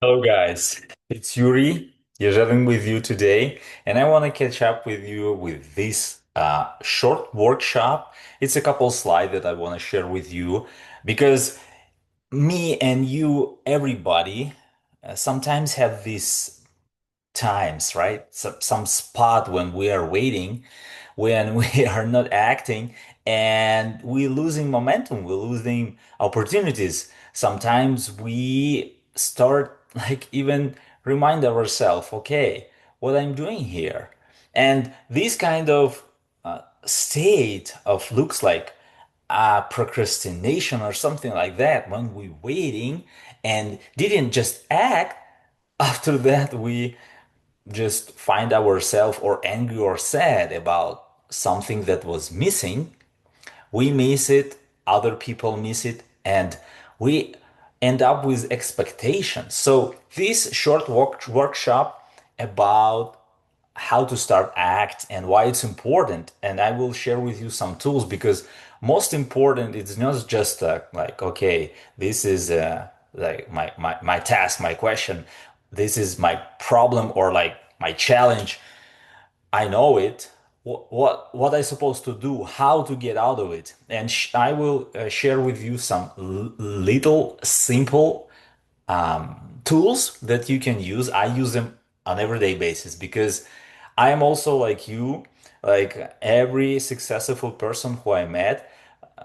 Hello, guys. It's Yuri. Jerzewin with you today, and I want to catch up with you with this short workshop. It's a couple slides that I want to share with you because me and you, everybody, sometimes have these times, right? Some spot when we are waiting, when we are not acting, and we're losing momentum, we're losing opportunities. Sometimes we start like even remind ourselves, okay, what I'm doing here. And this kind of state of looks like procrastination or something like that when we waiting and didn't just act after that we just find ourselves or angry or sad about something that was missing, we miss it, other people miss it, and we end up with expectations. So this short workshop about how to start act and why it's important, and I will share with you some tools because most important it's not just like okay, this is like my task, my question, this is my problem or like my challenge. I know it. What I supposed to do, how to get out of it, and I will share with you some little simple tools that you can use. I use them on everyday basis because I am also like you, like every successful person who I met.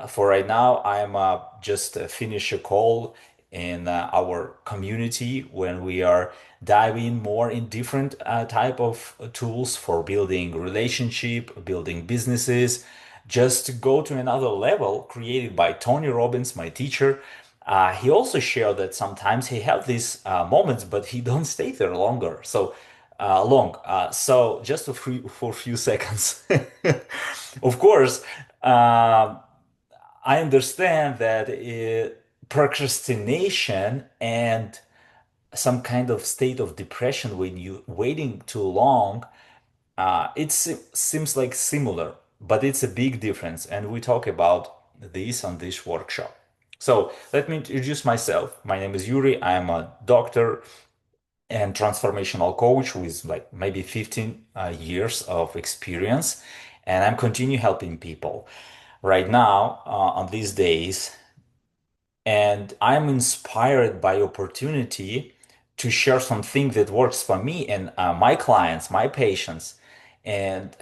For right now, I'm just finish a call in our community when we are diving more in different type of tools for building relationship, building businesses, just to go to another level created by Tony Robbins, my teacher. He also shared that sometimes he have these moments, but he don't stay there longer. So long. So just for a few seconds. Of course, I understand that procrastination and some kind of state of depression when you waiting too long, seems like similar, but it's a big difference. And we talk about this on this workshop. So let me introduce myself. My name is Yuri. I'm a doctor and transformational coach with like maybe 15 years of experience. And I'm continue helping people right now on these days, and I'm inspired by opportunity to share something that works for me and my clients, my patients, and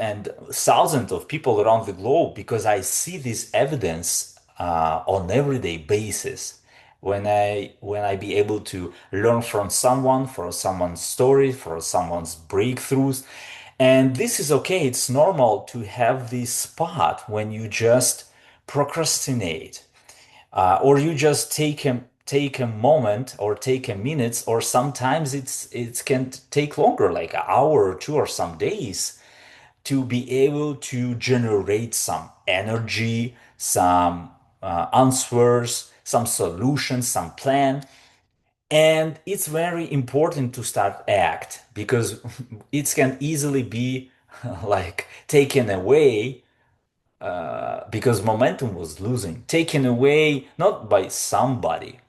thousands of people around the globe because I see this evidence on everyday basis. When I be able to learn from someone, from someone's story, from someone's breakthroughs, and this is okay. It's normal to have this spot when you just procrastinate or you just take a moment or take a minute, or sometimes it can take longer, like an hour or two or some days, to be able to generate some energy, some answers, some solutions, some plan. And it's very important to start act because it can easily be like taken away because momentum was losing, taken away not by somebody.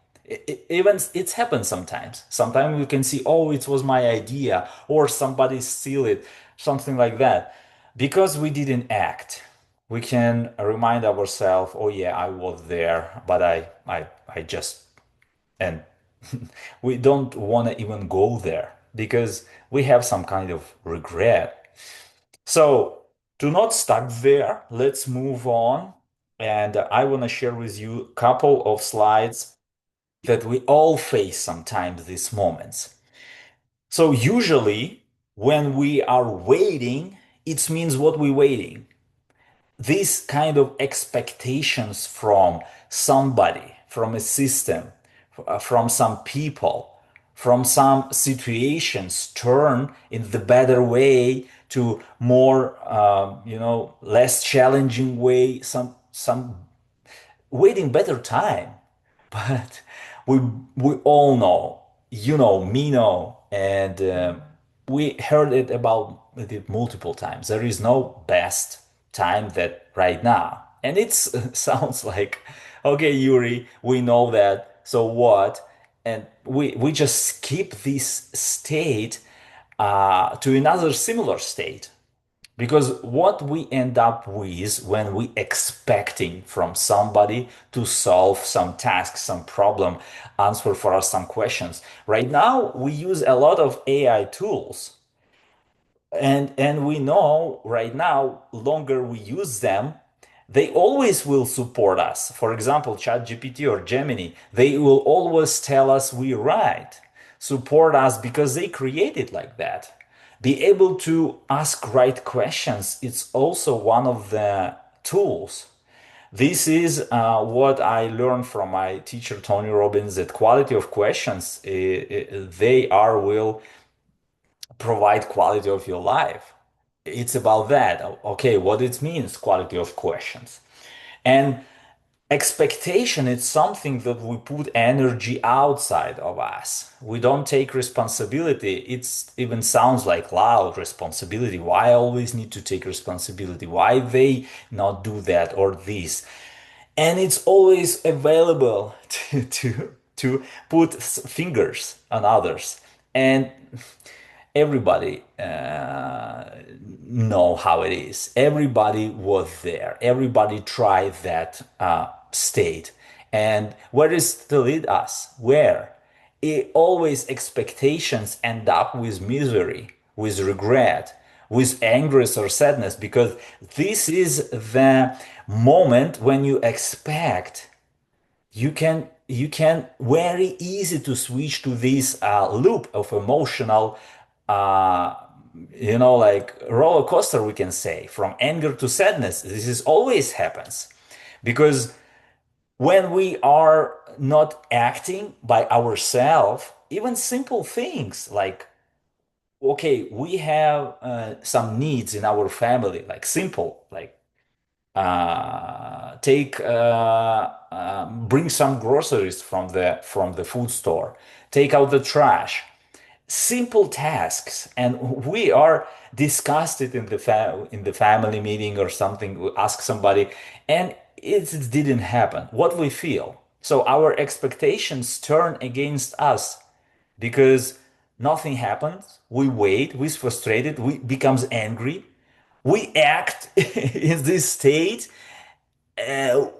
Even it's happened sometimes. Sometimes we can see, oh, it was my idea, or somebody steal it, something like that. Because we didn't act, we can remind ourselves, oh yeah, I was there, but I just and we don't want to even go there because we have some kind of regret. So do not stuck there. Let's move on. And I want to share with you a couple of slides that we all face sometimes these moments. So usually when we are waiting, it means what we're waiting. These kind of expectations from somebody, from a system, from some people, from some situations turn in the better way to more, less challenging way, some waiting better time. But we we all know, you know, me know, and we heard it about it multiple times. There is no best time that right now, and it sounds like, okay, Yuri, we know that. So what? and we just skip this state to another similar state. Because what we end up with when we expecting from somebody to solve some task, some problem, answer for us some questions. Right now, we use a lot of AI tools, and we know right now, longer we use them, they always will support us. For example, ChatGPT or Gemini, they will always tell us we're right, support us because they created like that. Be able to ask right questions, it's also one of the tools. This is what I learned from my teacher Tony Robbins, that quality of questions, they are will provide quality of your life. It's about that. Okay, what it means, quality of questions. And expectation is something that we put energy outside of us. We don't take responsibility. It even sounds like loud responsibility. Why I always need to take responsibility? Why they not do that or this? And it's always available to put fingers on others. And everybody know how it is. Everybody was there. Everybody tried that state. And where is to lead us? Where? It always expectations end up with misery, with regret, with anger or sadness, because this is the moment when you expect, you can very easy to switch to this loop of emotional, uh, like roller coaster, we can say, from anger to sadness. This is always happens because when we are not acting by ourselves, even simple things like, okay, we have some needs in our family, like simple, like bring some groceries from the food store, take out the trash, simple tasks. And we are discussed it in the in the family meeting or something, we ask somebody, and it didn't happen what we feel. So our expectations turn against us because nothing happens. We wait, we're frustrated, we becomes angry, we act in this state.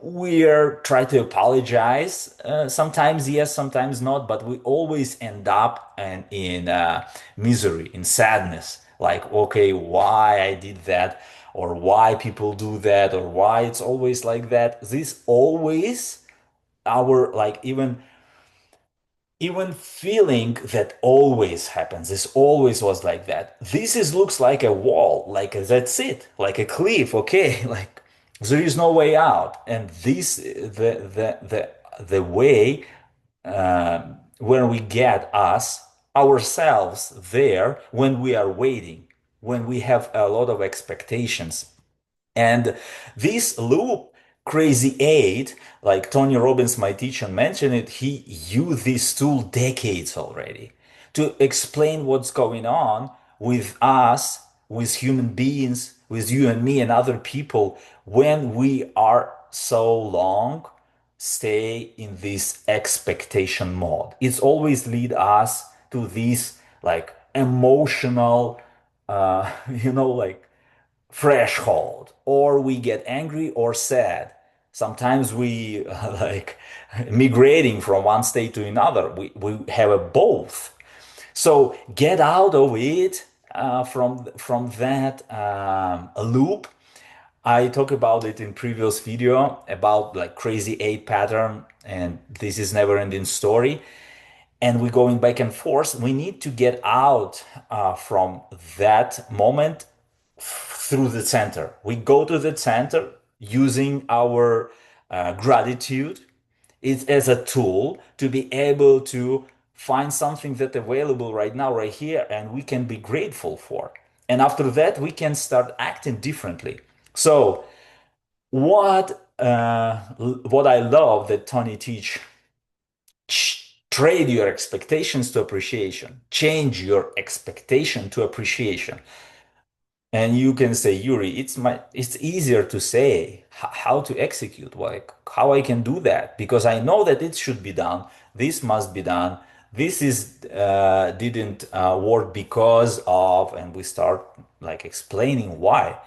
We are try to apologize. Sometimes yes, sometimes not, but we always end up in misery, in sadness. Like, okay, why I did that, or why people do that, or why it's always like that. This always our like even feeling that always happens. This always was like that. This is looks like a wall, like that's it, like a cliff. Okay, like there is no way out. And this the way when we get ourselves there when we are waiting, when we have a lot of expectations. And this loop, Crazy Eight, like Tony Robbins, my teacher, mentioned it, he used this tool decades already to explain what's going on with us, with human beings, with you and me and other people when we are so long stay in this expectation mode. It's always lead us to this like emotional, like threshold, or we get angry or sad. Sometimes we like migrating from one state to another. We have a both. So get out of it, from that loop. I talk about it in previous video about like crazy eight pattern, and this is never ending story. And we're going back and forth. We need to get out from that moment through the center. We go to the center using our gratitude. It's as a tool to be able to find something that available right now, right here, and we can be grateful for. And after that, we can start acting differently. So what I love that Tony teach, trade your expectations to appreciation, change your expectation to appreciation. And you can say, Yuri, it's easier to say how to execute, like how I can do that, because I know that it should be done this must be done. This is didn't work because of, and we start like explaining why.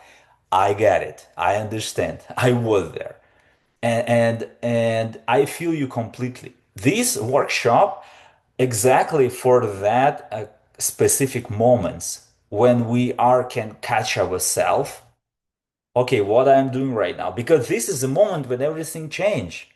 I get it. I understand. I was there, and I feel you completely. This workshop exactly for that specific moments when we are can catch ourselves. Okay, what I'm doing right now, because this is the moment when everything change.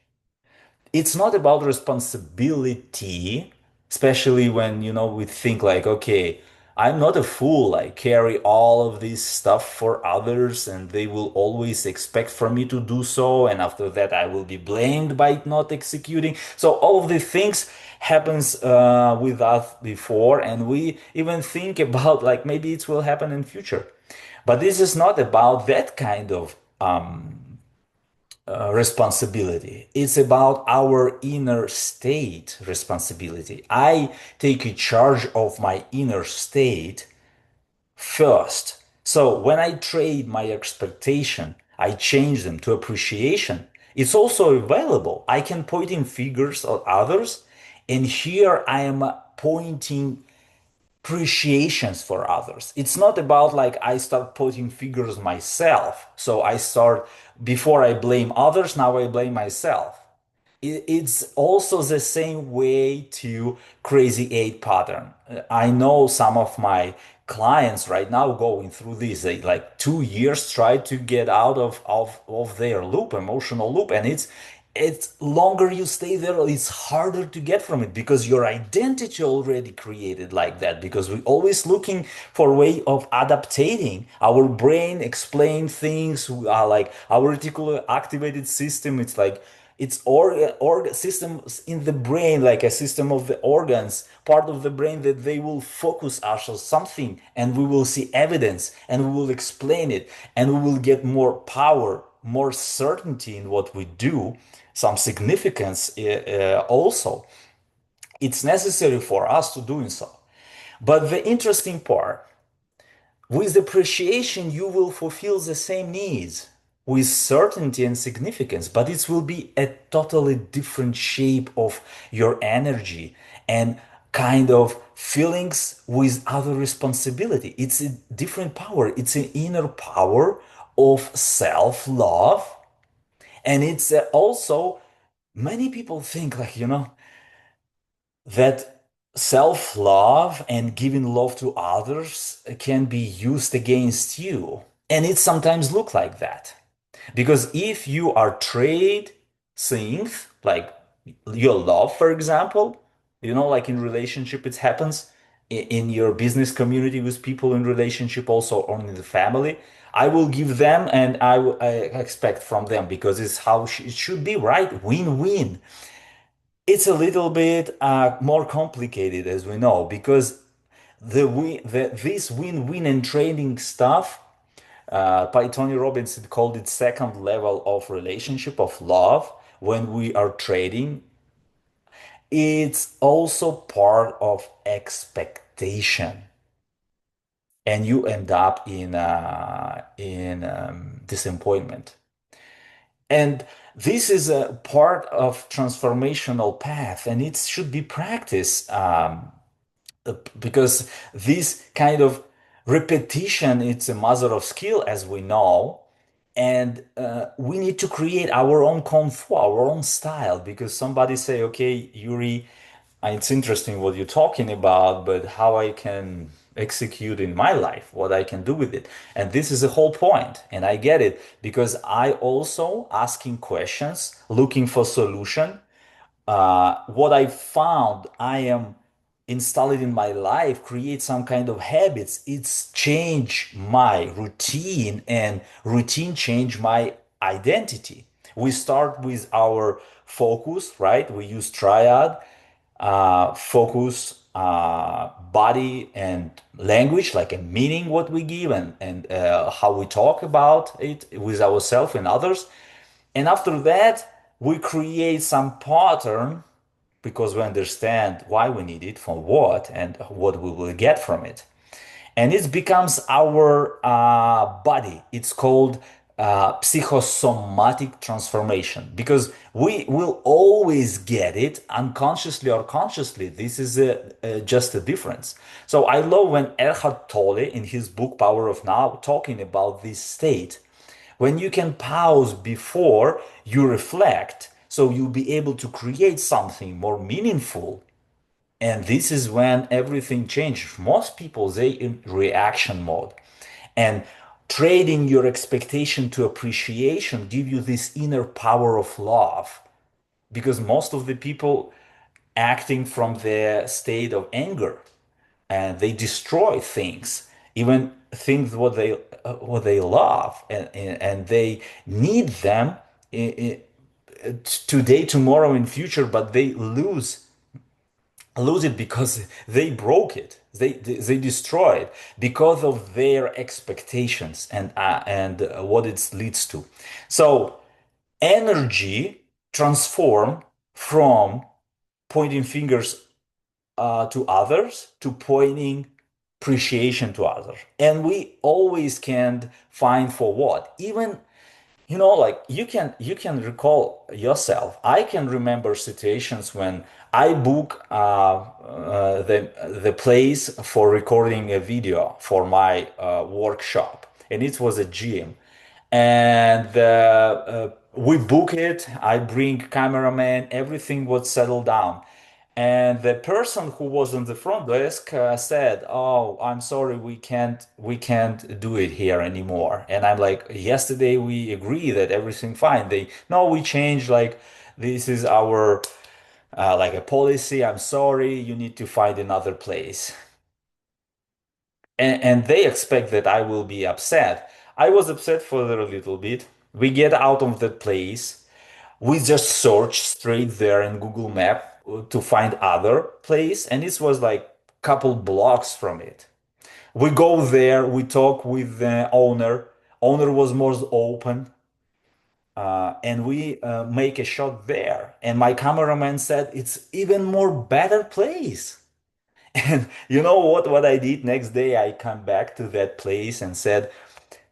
It's not about responsibility, especially when, we think like, okay, I'm not a fool. I carry all of this stuff for others and they will always expect for me to do so. And after that, I will be blamed by not executing. So all of these things happens with us before. And we even think about like maybe it will happen in future. But this is not about that kind of responsibility. It's about our inner state responsibility. I take a charge of my inner state first. So when I trade my expectation, I change them to appreciation. It's also available. I can point in figures at others, and here I am pointing appreciations for others. It's not about like I start putting figures myself. So I start before I blame others, now I blame myself. It's also the same way to crazy eight pattern. I know some of my clients right now going through this. They like 2 years try to get out of their loop, emotional loop, and it's longer you stay there, it's harder to get from it because your identity already created like that. Because we're always looking for a way of adaptating. Our brain explain things, like our reticular activated system. It's like it's systems in the brain, like a system of the organs, part of the brain that they will focus us on something and we will see evidence and we will explain it and we will get more power, more certainty in what we do, some significance also. It's necessary for us to doing so. But the interesting part, with appreciation, you will fulfill the same needs with certainty and significance, but it will be a totally different shape of your energy and kind of feelings with other responsibility. It's a different power. It's an inner power of self-love. And it's also, many people think like, that self-love and giving love to others can be used against you. And it sometimes look like that. Because if you are trade things like your love, for example, like in relationship, it happens in your business community with people in relationship, also on in the family. I will give them and I expect from them because it's how it should be, right? Win-win. It's a little bit more complicated, as we know, because this win-win and trading stuff, by Tony Robbins, it called it second level of relationship of love. When we are trading, it's also part of expectation, and you end up in disappointment. And this is a part of transformational path, and it should be practiced. Because this kind of repetition, it's a mother of skill, as we know. And we need to create our own kung fu, our own style, because somebody say, okay, Yuri, it's interesting what you're talking about, but how I can execute in my life, what I can do with it. And this is the whole point. And I get it because I also asking questions, looking for solution. What I found I am installed in my life, create some kind of habits. It's change my routine, and routine change my identity. We start with our focus, right? We use triad, focus, body, and language, like a meaning what we give, and how we talk about it with ourselves and others. And after that, we create some pattern because we understand why we need it, for what, and what we will get from it. And it becomes our body. It's called psychosomatic transformation, because we will always get it unconsciously or consciously. This is just a difference. So I love when Eckhart Tolle in his book Power of Now talking about this state when you can pause before you reflect, so you'll be able to create something more meaningful. And this is when everything changes. Most people, they in reaction mode. And trading your expectation to appreciation give you this inner power of love. Because most of the people acting from the state of anger, and they destroy things, even things what they love, and they need them today, tomorrow, in future, but they lose it because they broke it. They destroy it because of their expectations and what it leads to. So energy transform from pointing fingers to others to pointing appreciation to others, and we always can find for what, even like you can recall yourself. I can remember situations when I book the place for recording a video for my workshop, and it was a gym, and we book it. I bring cameraman, everything was settled down, and the person who was on the front desk said, "Oh, I'm sorry, we can't do it here anymore." And I'm like, "Yesterday we agree that everything fine." They, "No, we changed. Like, this is our like a policy. I'm sorry, you need to find another place." And they expect that I will be upset. I was upset for a little bit. We get out of that place. We just searched straight there in Google Map to find other place, and it was like couple blocks from it. We go there, we talk with the owner. Owner was more open, and we make a shot there. And my cameraman said it's even more better place. And you know what I did next day? I come back to that place and said,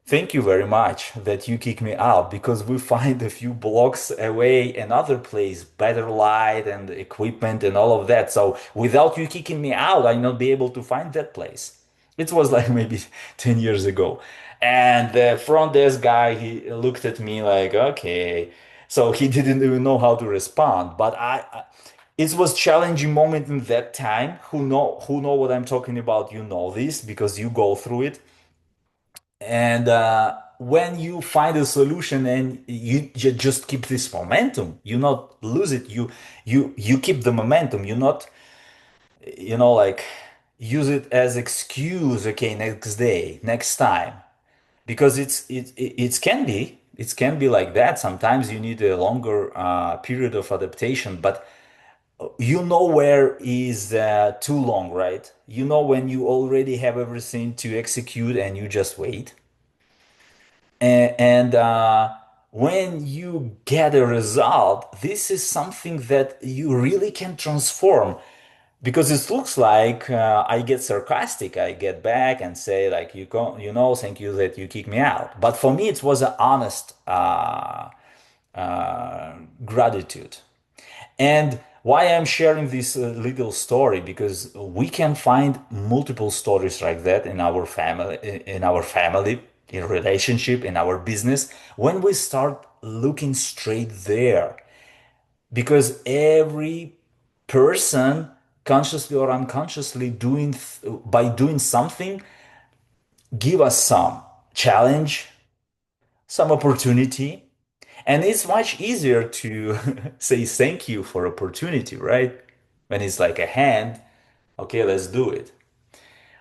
"Thank you very much that you kicked me out, because we find a few blocks away another place, better light and equipment and all of that. So without you kicking me out, I'd not be able to find that place." It was like maybe 10 years ago. And the front desk guy, he looked at me like, okay. So he didn't even know how to respond. But it was challenging moment in that time. Who know what I'm talking about? You know this because you go through it. And when you find a solution and you just keep this momentum, you not lose it. You keep the momentum. You not like use it as excuse. Okay, next day, next time, because it can be like that. Sometimes you need a longer period of adaptation, but you know where is too long, right? You know when you already have everything to execute and you just wait. And when you get a result, this is something that you really can transform, because it looks like I get sarcastic. I get back and say like, thank you that you kicked me out. But for me, it was an honest gratitude. And why I'm sharing this little story, because we can find multiple stories like that in our family, in relationship, in our business, when we start looking straight there. Because every person, consciously or unconsciously, by doing something, give us some challenge, some opportunity. And it's much easier to say thank you for opportunity, right? When it's like a hand, okay, let's do it.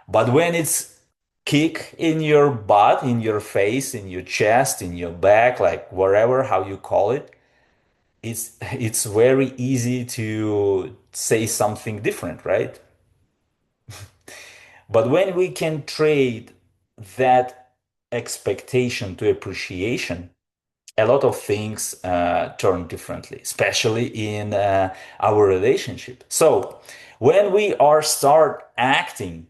But when it's kick in your butt, in your face, in your chest, in your back, like wherever, how you call it, it's very easy to say something different, right? But when we can trade that expectation to appreciation, a lot of things turn differently, especially in our relationship. So when we are start acting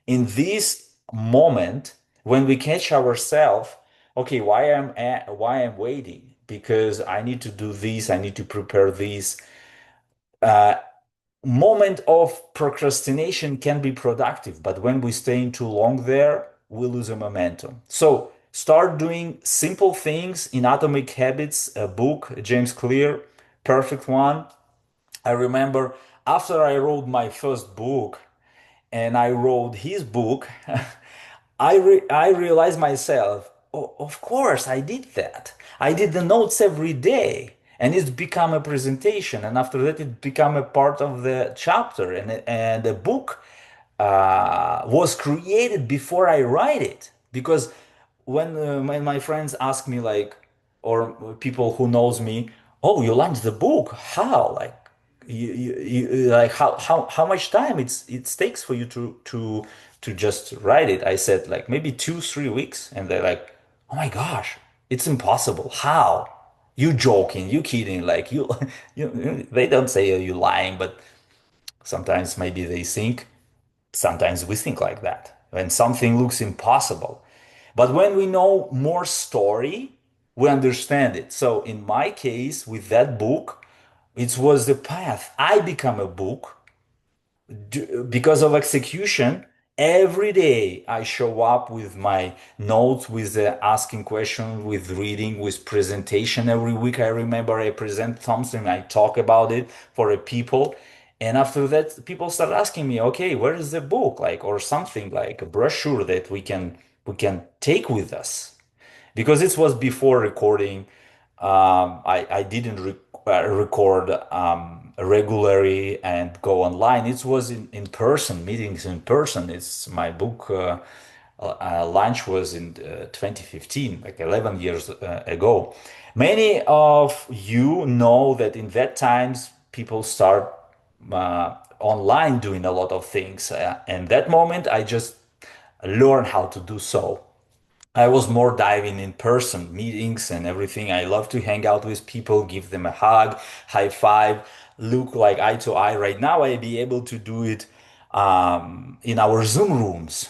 in this moment, when we catch ourselves, okay, why I'm waiting? Because I need to do this, I need to prepare this. Uh, Moment of procrastination can be productive, but when we stay in too long there, we lose a momentum. So start doing simple things in Atomic Habits, a book, James Clear, perfect one. I remember after I wrote my first book and I wrote his book, I realized myself, oh, of course I did that. I did the notes every day, and it's become a presentation, and after that it become a part of the chapter, and the book was created before I write it. Because when my friends ask me like, or people who knows me, oh, you launched the book? How? Like like how much time it takes for you to just write it? I said like maybe 2 3 weeks, and they're like, oh my gosh, it's impossible. How? You joking? You kidding? Like you, they don't say you lying, but sometimes maybe they think. Sometimes we think like that when something looks impossible. But when we know more story, we understand it. So in my case, with that book, it was the path. I become a book because of execution. Every day I show up with my notes, with asking questions, with reading, with presentation. Every week I remember I present something, I talk about it for a people. And after that, people start asking me, okay, where is the book? Like, or something like a brochure that we can take with us, because it was before recording. I didn't record regularly and go online. It was in person, meetings in person. It's my book launch was in 2015, like 11 years ago. Many of you know that in that times people start online doing a lot of things. And that moment, I just learned how to do so. I was more diving in person meetings and everything. I love to hang out with people, give them a hug, high five, look like eye to eye. Right now, I be able to do it in our Zoom rooms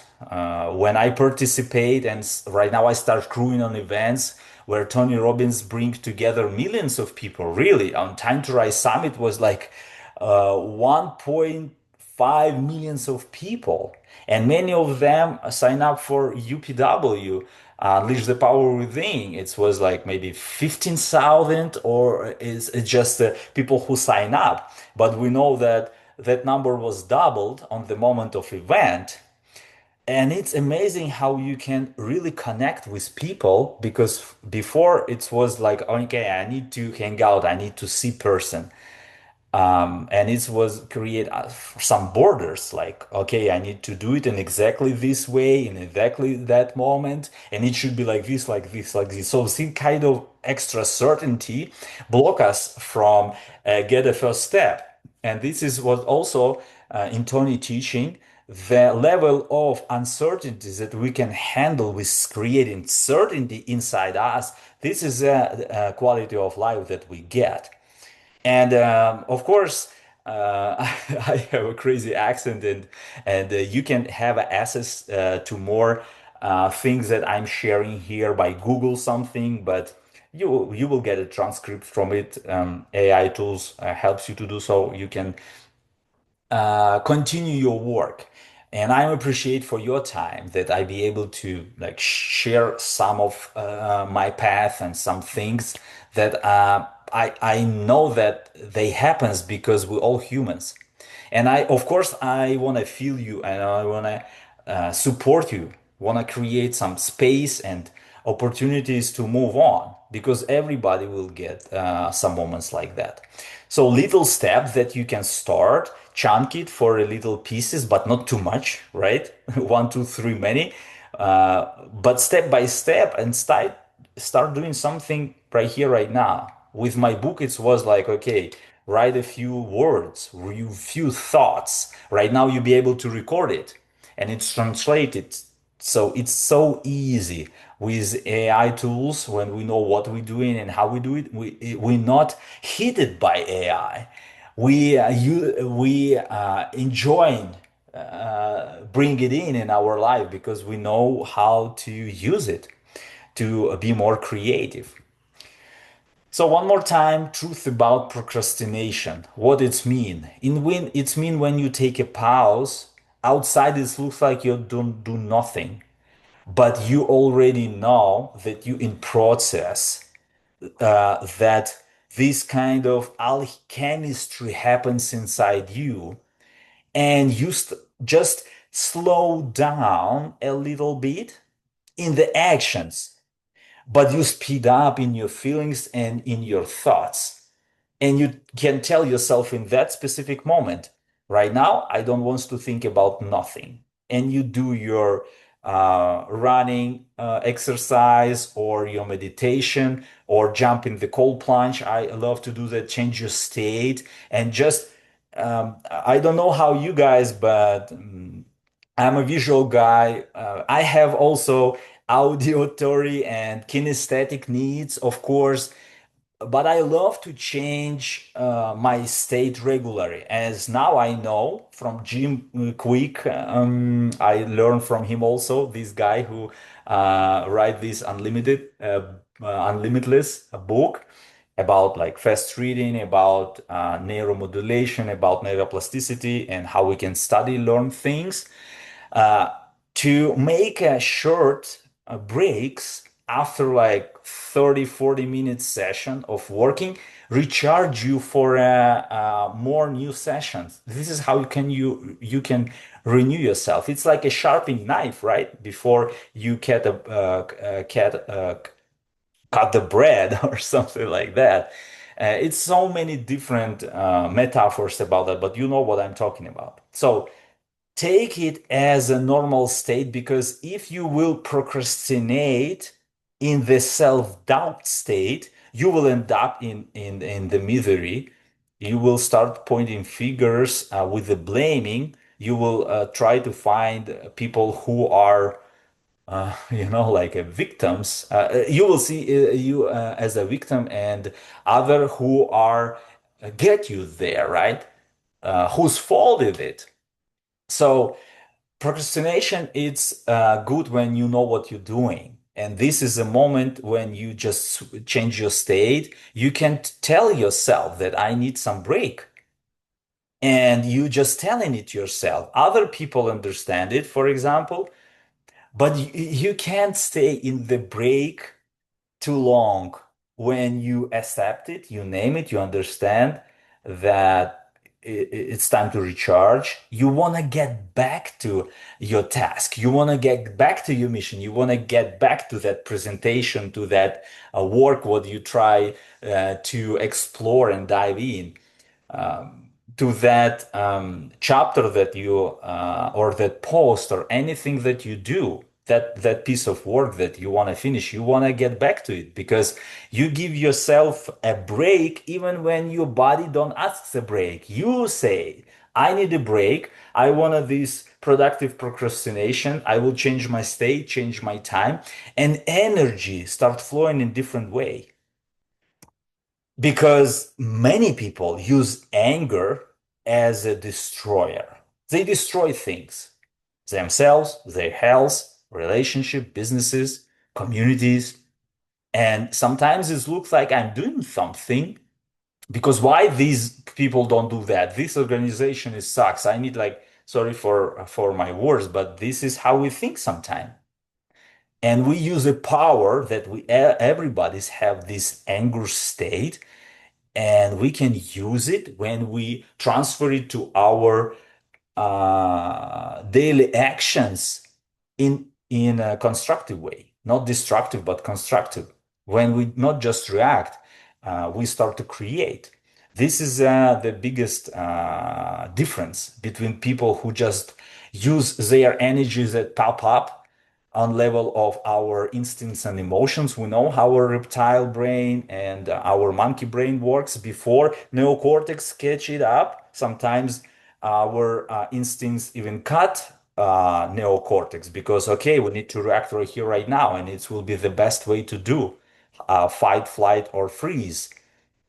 when I participate. And right now, I start crewing on events where Tony Robbins brings together millions of people. Really, on Time to Rise Summit was like 1.5 millions of people, and many of them sign up for UPW, Unleash the Power Within. It was like maybe 15,000, or is it just people who sign up? But we know that that number was doubled on the moment of event. And it's amazing how you can really connect with people, because before it was like, okay, I need to hang out, I need to see person. And it was create some borders, like, okay, I need to do it in exactly this way, in exactly that moment, and it should be like this, like this, like this. So some kind of extra certainty block us from get a first step. And this is what also in Tony teaching, the level of uncertainties that we can handle with creating certainty inside us. This is a quality of life that we get. And of course, I have a crazy accent, and you can have access to more things that I'm sharing here by Google something, but you will get a transcript from it. AI tools helps you to do so. You can continue your work. And I appreciate for your time that I be able to like share some of my path and some things that I know that they happens because we're all humans. And I, of course, I want to feel you, and I want to support you, want to create some space and opportunities to move on, because everybody will get some moments like that. So little steps that you can start, chunk it for a little pieces, but not too much, right? One, two, three, many, but step by step, and start doing something right here, right now. With my book, it was like, okay, write a few words, few thoughts. Right now, you'll be able to record it, and it's translated. So it's so easy with AI tools. When we know what we're doing and how we do it, we're not hit by AI. We enjoying bring it in our life because we know how to use it. to be more creative. So one more time, truth about procrastination. What it's mean? In when it's mean when you take a pause, outside it looks like you don't do nothing, but you already know that you in process, that this kind of alchemistry happens inside you, and you just slow down a little bit in the actions, but you speed up in your feelings and in your thoughts. And you can tell yourself in that specific moment, right now, I don't want to think about nothing. And you do your running exercise or your meditation or jump in the cold plunge. I love to do that, change your state and just, I don't know how you guys, but I'm a visual guy. I have also auditory and kinesthetic needs, of course, but I love to change my state regularly. As now I know from Jim Quick, I learned from him also, this guy who write this Unlimitless book about like fast reading, about neuromodulation, about neuroplasticity, and how we can study, learn things uh, to make a short breaks after like 30-40 minute session of working, recharge you for more new sessions. This is how you can renew yourself. It's like a sharpening knife, right? Before you cut the bread or something like that. It's so many different metaphors about that, but you know what I'm talking about. So take it as a normal state, because if you will procrastinate in the self-doubt state, you will end up in the misery. You will start pointing fingers with the blaming. You will try to find people who are like victims. You will see you as a victim, and other who are get you there, right? Whose fault is it? So procrastination, it's good when you know what you're doing. And this is a moment when you just change your state. You can tell yourself that I need some break. And you just telling it yourself. Other people understand it, for example, but you can't stay in the break too long. When you accept it, you name it, you understand that it's time to recharge. You want to get back to your task. You want to get back to your mission. You want to get back to that presentation, to that work, what you try to explore and dive in, to that chapter that you or that post or anything that you do, that piece of work that you want to finish. You want to get back to it because you give yourself a break even when your body don't ask a break. You say, I need a break. I want this productive procrastination. I will change my state, change my time, and energy start flowing in different way. Because many people use anger as a destroyer. They destroy things, themselves, their health, relationship, businesses, communities. And sometimes it looks like I'm doing something, because why these people don't do that? This organization is sucks. I need, like, sorry for my words, but this is how we think sometimes. And we use a power that everybody's have this anger state, and we can use it when we transfer it to our daily actions in a constructive way, not destructive but constructive. When we not just react, we start to create. This is the biggest difference between people who just use their energies that pop up on level of our instincts and emotions. We know how our reptile brain and our monkey brain works before neocortex catch it up. Sometimes our instincts even cut neocortex, because okay, we need to react right here, right now, and it will be the best way to do fight, flight, or freeze.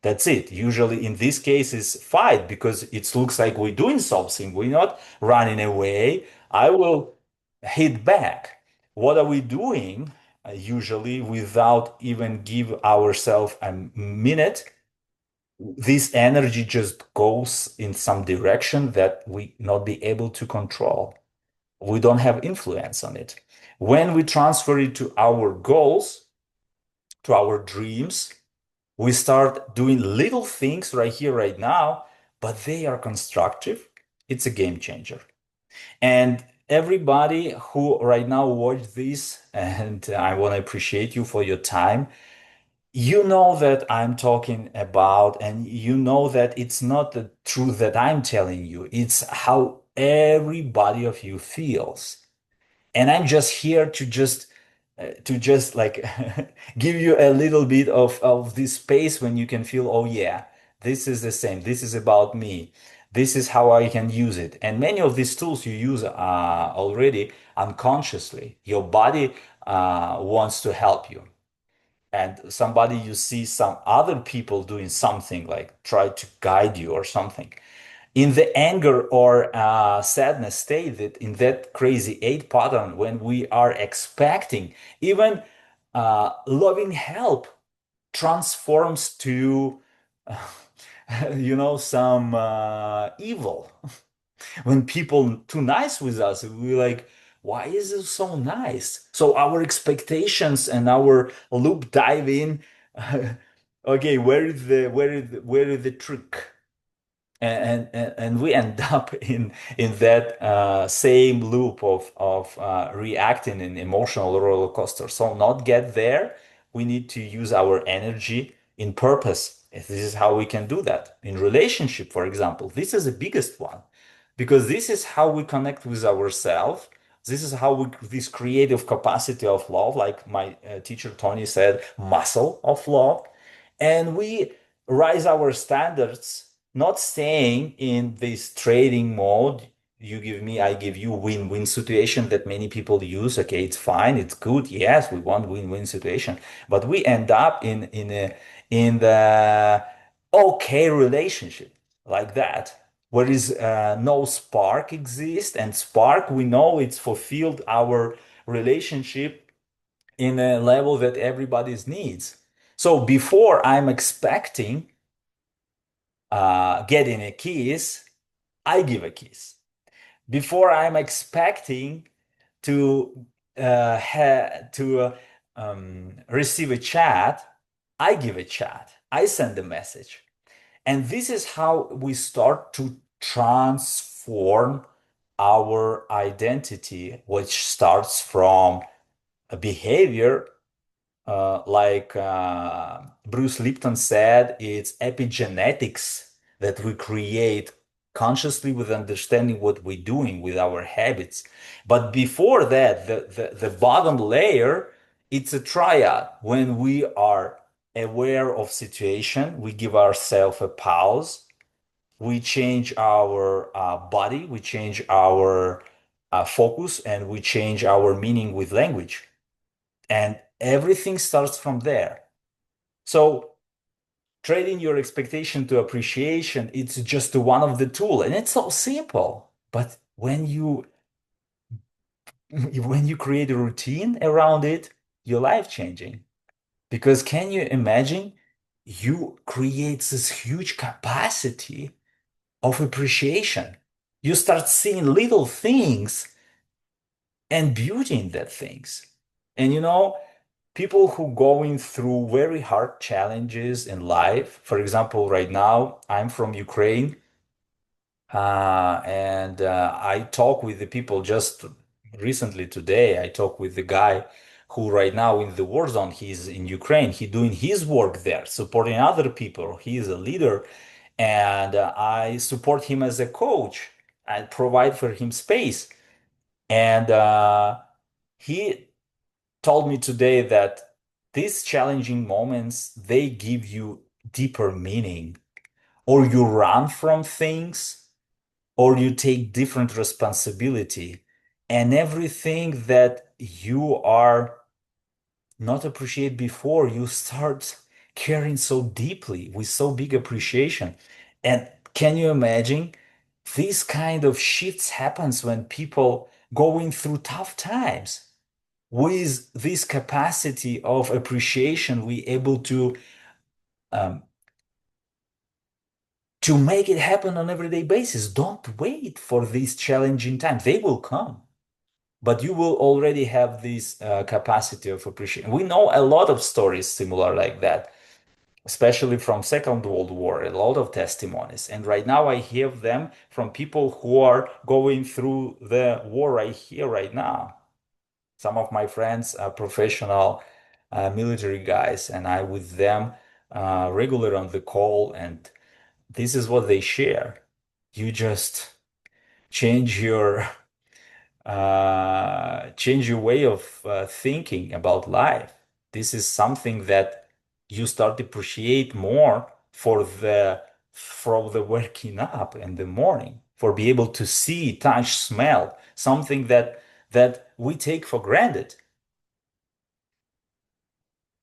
That's it. Usually in this case is fight, because it looks like we're doing something. We're not running away. I will hit back. What are we doing? usually without even give ourselves a minute, this energy just goes in some direction that we not be able to control. We don't have influence on it. When we transfer it to our goals, to our dreams, we start doing little things right here, right now, but they are constructive. It's a game changer. And everybody who right now watch this, and I want to appreciate you for your time, you know that I'm talking about, and you know that it's not the truth that I'm telling you, it's how everybody of you feels. And I'm just here to just like give you a little bit of this space when you can feel, oh yeah, this is the same. This is about me. This is how I can use it. And many of these tools you use already unconsciously. Your body wants to help you. And somebody you see some other people doing something like try to guide you or something in the anger or sadness state, that in that crazy eight pattern, when we are expecting, even loving help transforms to some evil. When people too nice with us, we like, why is it so nice? So our expectations and our loop dive in. Okay, where is the trick? And we end up in that same loop of reacting in emotional roller coaster. So not get there, we need to use our energy in purpose. This is how we can do that in relationship, for example. This is the biggest one because this is how we connect with ourselves. This is how we this creative capacity of love, like my teacher Tony said, muscle of love, and we raise our standards, not staying in this trading mode. You give me, I give you, win-win situation that many people use. Okay, it's fine, it's good. Yes, we want win-win situation, but we end up in the okay relationship like that, where is no spark exists, and spark we know it's fulfilled our relationship in a level that everybody's needs. So before I'm expecting getting a kiss, I give a kiss. Before I'm expecting to receive a chat, I give a chat. I send a message, and this is how we start to transform our identity, which starts from a behavior like Bruce Lipton said, it's epigenetics that we create consciously with understanding what we're doing with our habits. But before that, the bottom layer, it's a triad. When we are aware of situation, we give ourselves a pause, we change our body, we change our focus, and we change our meaning with language. And everything starts from there. So trading your expectation to appreciation, it's just one of the tool, and it's so simple. But when you create a routine around it, your life changing. Because can you imagine, you create this huge capacity of appreciation. You start seeing little things and beauty in that things. And people who going through very hard challenges in life. For example, right now I'm from Ukraine, and I talk with the people just recently today. I talk with the guy who right now in the war zone. He's in Ukraine. He doing his work there, supporting other people. He is a leader, and I support him as a coach. I provide for him space, and he told me today that these challenging moments, they give you deeper meaning, or you run from things, or you take different responsibility, and everything that you are not appreciate before, you start caring so deeply with so big appreciation. And can you imagine, these kind of shifts happens when people going through tough times? with this capacity of appreciation, we able um, to make it happen on everyday basis. Don't wait for these challenging times. They will come, but you will already have this capacity of appreciation. We know a lot of stories similar like that, especially from Second World War, a lot of testimonies. And right now I hear them from people who are going through the war right here, right now. Some of my friends are professional military guys, and I with them regular on the call, and this is what they share. You just change your change your way of thinking about life. This is something that you start to appreciate more for the from the waking up in the morning, for be able to see, touch, smell, something that we take for granted.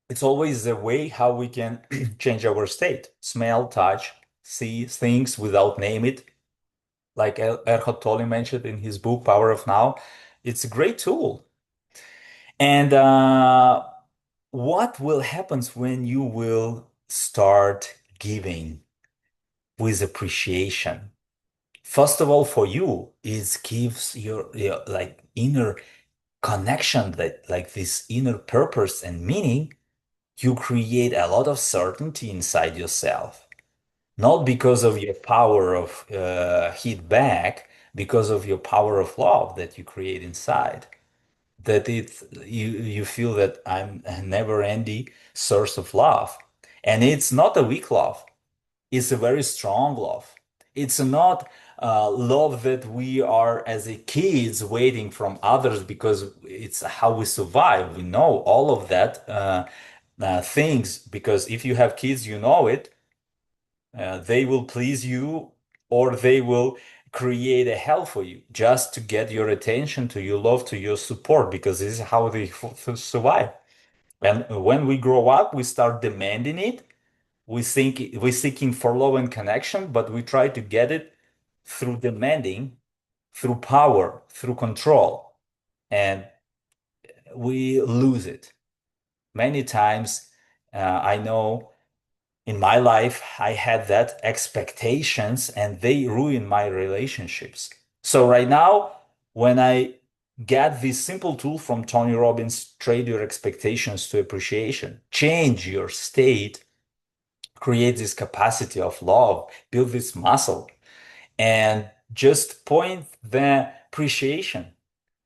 It's always the way how we can change our state. Smell, touch, see things without name it. Like Erhard Tolle mentioned in his book, Power of Now. It's a great tool. And what will happen when you will start giving with appreciation? First of all, for you, it gives your like inner connection, that like this inner purpose and meaning. You create a lot of certainty inside yourself, not because of your power of hit back, because of your power of love that you create inside. That you feel that I'm a never-ending source of love, and it's not a weak love. It's a very strong love. It's not love that we are as a kids waiting from others because it's how we survive. We know all of that things because if you have kids, you know it. They will please you or they will create a hell for you just to get your attention, to your love, to your support because this is how they survive. And when we grow up, we start demanding it. We're seeking for love and connection, but we try to get it through demanding, through power, through control, and we lose it. Many times, I know in my life, I had that expectations and they ruin my relationships. So right now, when I get this simple tool from Tony Robbins, trade your expectations to appreciation, change your state, create this capacity of love, build this muscle, and just point the appreciation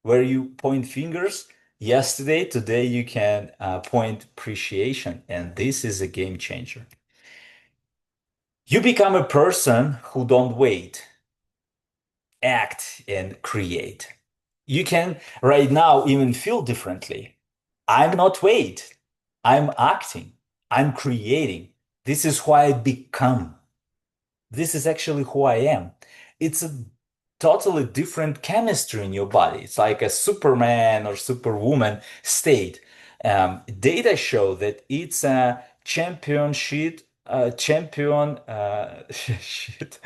where you point fingers. Yesterday, today you can point appreciation, and this is a game changer. You become a person who don't wait, act and create. You can right now even feel differently. I'm not wait. I'm acting. I'm creating. This is who I become. This is actually who I am. It's a totally different chemistry in your body. It's like a Superman or Superwoman state. Data show that it's a championship, champion sheet,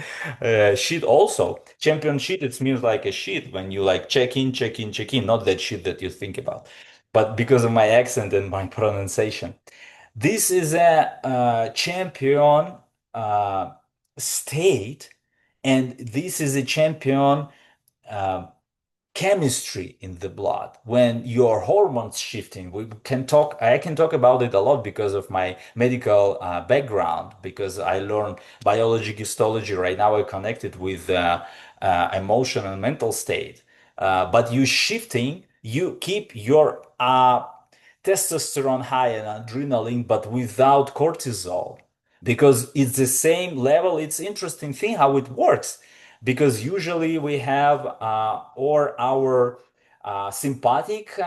sheet also. Champion sheet, it means like a sheet when you like check in, check in, check in, not that shit that you think about, but because of my accent and my pronunciation. This is a champion uh, state, and this is a champion uh, chemistry in the blood. When your hormones shifting, we can talk. I can talk about it a lot because of my medical background. Because I learned biology, histology. Right now, I connected with emotion and mental state. But you shifting, you keep your testosterone high and adrenaline, but without cortisol, because it's the same level. It's interesting thing how it works, because usually we have or our sympathetic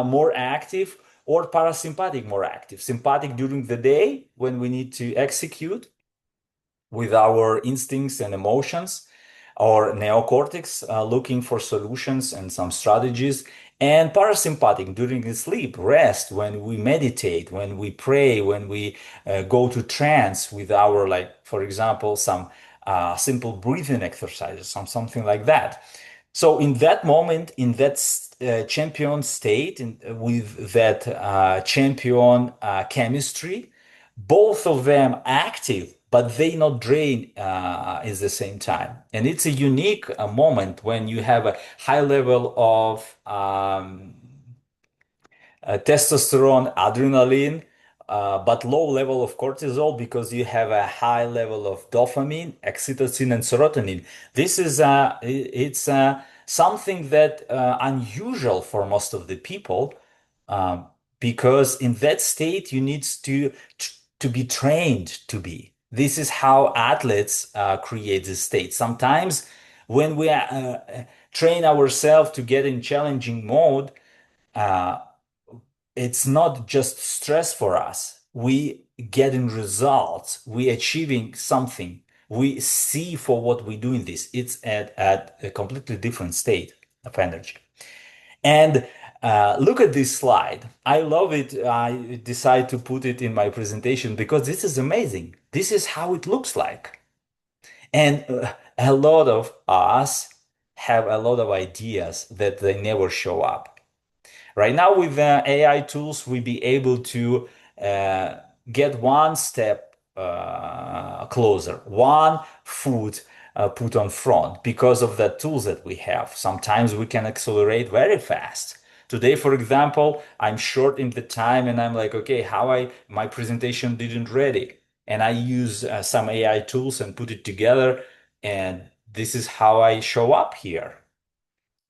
more active or parasympathetic more active. Sympathetic during the day when we need to execute with our instincts and emotions, or neocortex looking for solutions and some strategies, and parasympathetic during the sleep, rest, when we meditate, when we pray, when we go to trance with our, like, for example, some simple breathing exercises, something like that. So in that moment, in that champion state with that champion chemistry, both of them active, but they not drain at the same time. And it's a unique moment when you have a high level of testosterone, adrenaline, but low level of cortisol because you have a high level of dopamine, oxytocin, and serotonin. This is it's something that unusual for most of the people, um, because in that state you need to be trained to be. This is how athletes create this state. Sometimes when we train ourselves to get in challenging mode, uh, it's not just stress for us. We getting results. We achieving something. We see for what we do in this. It's at a completely different state of energy. And look at this slide. I love it. I decided to put it in my presentation because this is amazing. This is how it looks like. And a lot of us have a lot of ideas that they never show up. Right now, with AI tools, we be able to uh, get one step closer, one foot put on front because of the tools that we have. Sometimes we can accelerate very fast. Today, for example, I'm short in the time and I'm like, okay, my presentation didn't ready. And I use some AI tools and put it together. And this is how I show up here,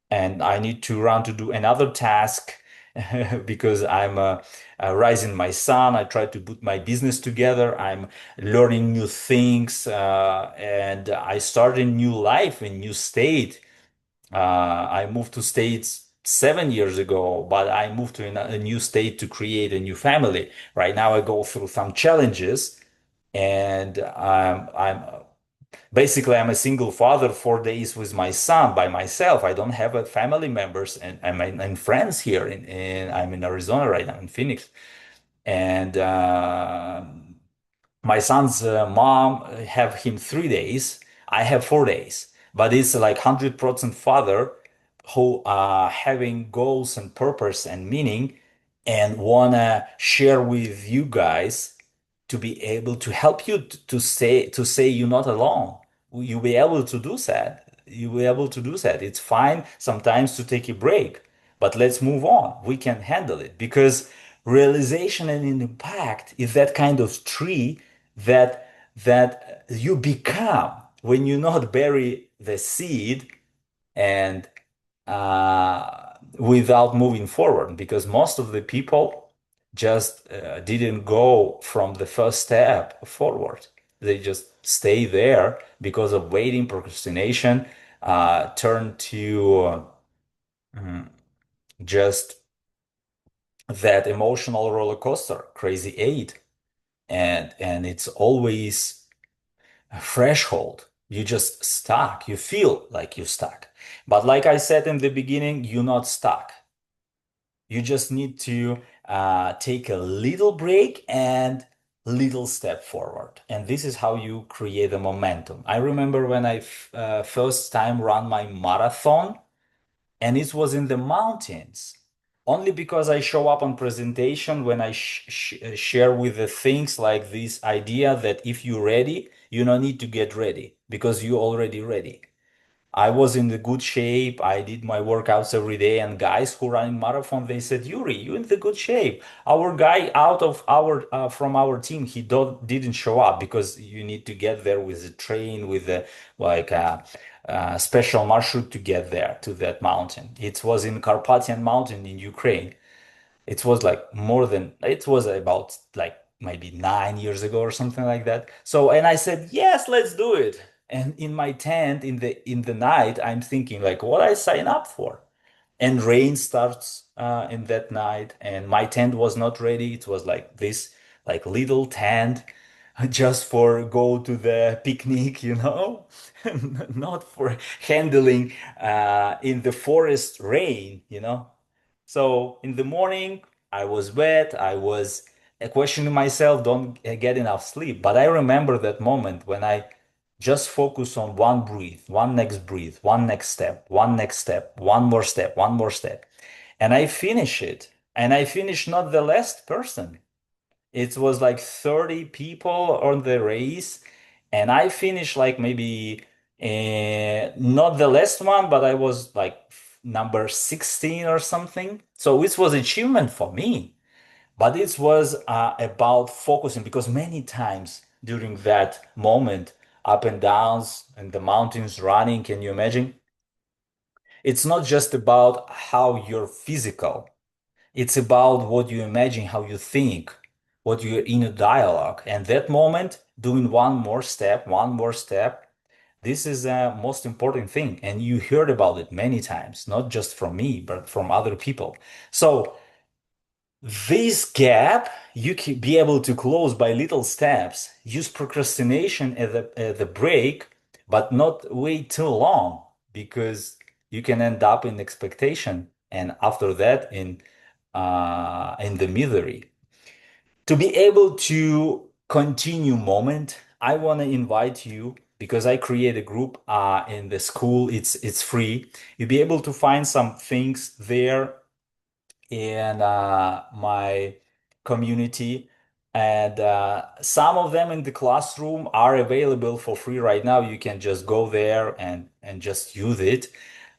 and I need to run to do another task because I'm raising my son. I try to put my business together. I'm learning new things, and I started a new life, a new state. I moved to states 7 years ago, but I moved to a new state to create a new family. Right now, I go through some challenges, and I'm basically, I'm a single father, 4 days with my son by myself. I don't have a family members and friends here. I'm in Arizona right now, in Phoenix. And my son's mom have him 3 days. I have 4 days. But it's like 100% father who are having goals and purpose and meaning and wanna share with you guys to be able to help you to say you're not alone. You'll be able to do that. You'll be able to do that. It's fine sometimes to take a break, but let's move on. We can handle it because realization and impact is that kind of tree that you become when you not bury the seed and without moving forward, because most of the people just didn't go from the first step forward. They just stay there because of waiting, procrastination, turn to just that emotional roller coaster, crazy eight, and it's always a threshold. You just stuck. You feel like you're stuck. But like I said in the beginning, you're not stuck. You just need to take a little break and little step forward. And this is how you create a momentum. I remember when I first time ran my marathon, and it was in the mountains. Only because I show up on presentation when I share with the things like this idea that if you're ready, you don't need to get ready because you're already ready. I was in the good shape. I did my workouts every day, and guys who running marathon, they said, "Yuri, you in the good shape." Our guy out of our from our team, he didn't show up because you need to get there with the train, with the like special marshroute to get there to that mountain. It was in Carpathian Mountain in Ukraine. It was like more than, it was about like maybe 9 years ago or something like that. So, and I said, yes, let's do it. And in my tent in the night, I'm thinking like what I sign up for. And rain starts in that night, and my tent was not ready. It was like this like little tent just for go to the picnic, not for handling in the forest rain. So in the morning, I was wet. I was questioning myself, don't get enough sleep. But I remember that moment when I just focus on one breath, one next breath, one next step, one next step, one more step, one more step. And I finish it. And I finished not the last person. It was like 30 people on the race. And I finished like maybe not the last one, but I was like number 16 or something. So it was achievement for me. But it was about focusing because many times during that moment, up and downs and the mountains running, can you imagine? It's not just about how you're physical, it's about what you imagine, how you think, what you're in a dialogue. And that moment, doing one more step, this is the most important thing. And you heard about it many times, not just from me, but from other people. So this gap you can be able to close by little steps. Use procrastination at the break, but not wait too long because you can end up in expectation and after that in the misery. To be able to continue moment, I want to invite you because I create a group in the school. It's free. You'll be able to find some things there in my community. And some of them in the classroom are available for free right now. You can just go there and just use it.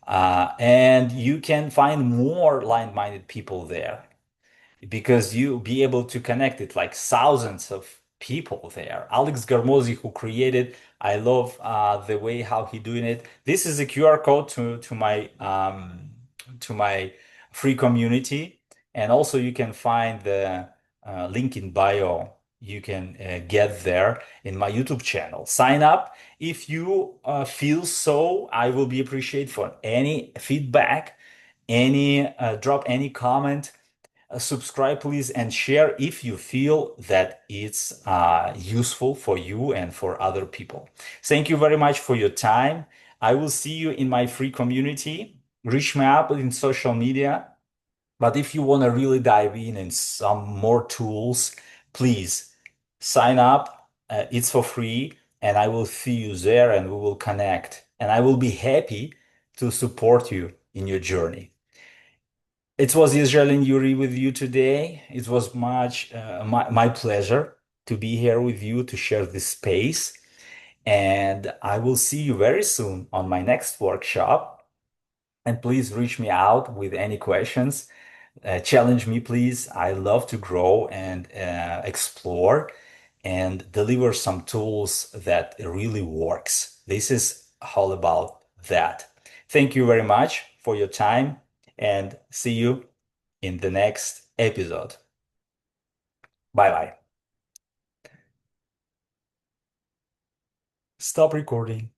And you can find more like-minded people there because you be able to connect it like thousands of people there. Alex Garmosi, who created, I love the way how he doing it. This is a QR code to my free community, and also you can find the link in bio. You can get there in my YouTube channel. Sign up if you feel so. I will be appreciated for any feedback, any drop any comment, subscribe please, and share if you feel that it's useful for you and for other people. Thank you very much for your time. I will see you in my free community. Reach me up in social media. But if you want to really dive in some more tools, please sign up. It's for free, and I will see you there and we will connect. And I will be happy to support you in your journey. It was Israel and Yuri with you today. It was my pleasure to be here with you to share this space. And I will see you very soon on my next workshop. And please reach me out with any questions. Challenge me, please. I love to grow and explore and deliver some tools that really works. This is all about that. Thank you very much for your time and see you in the next episode. Bye bye. Stop recording.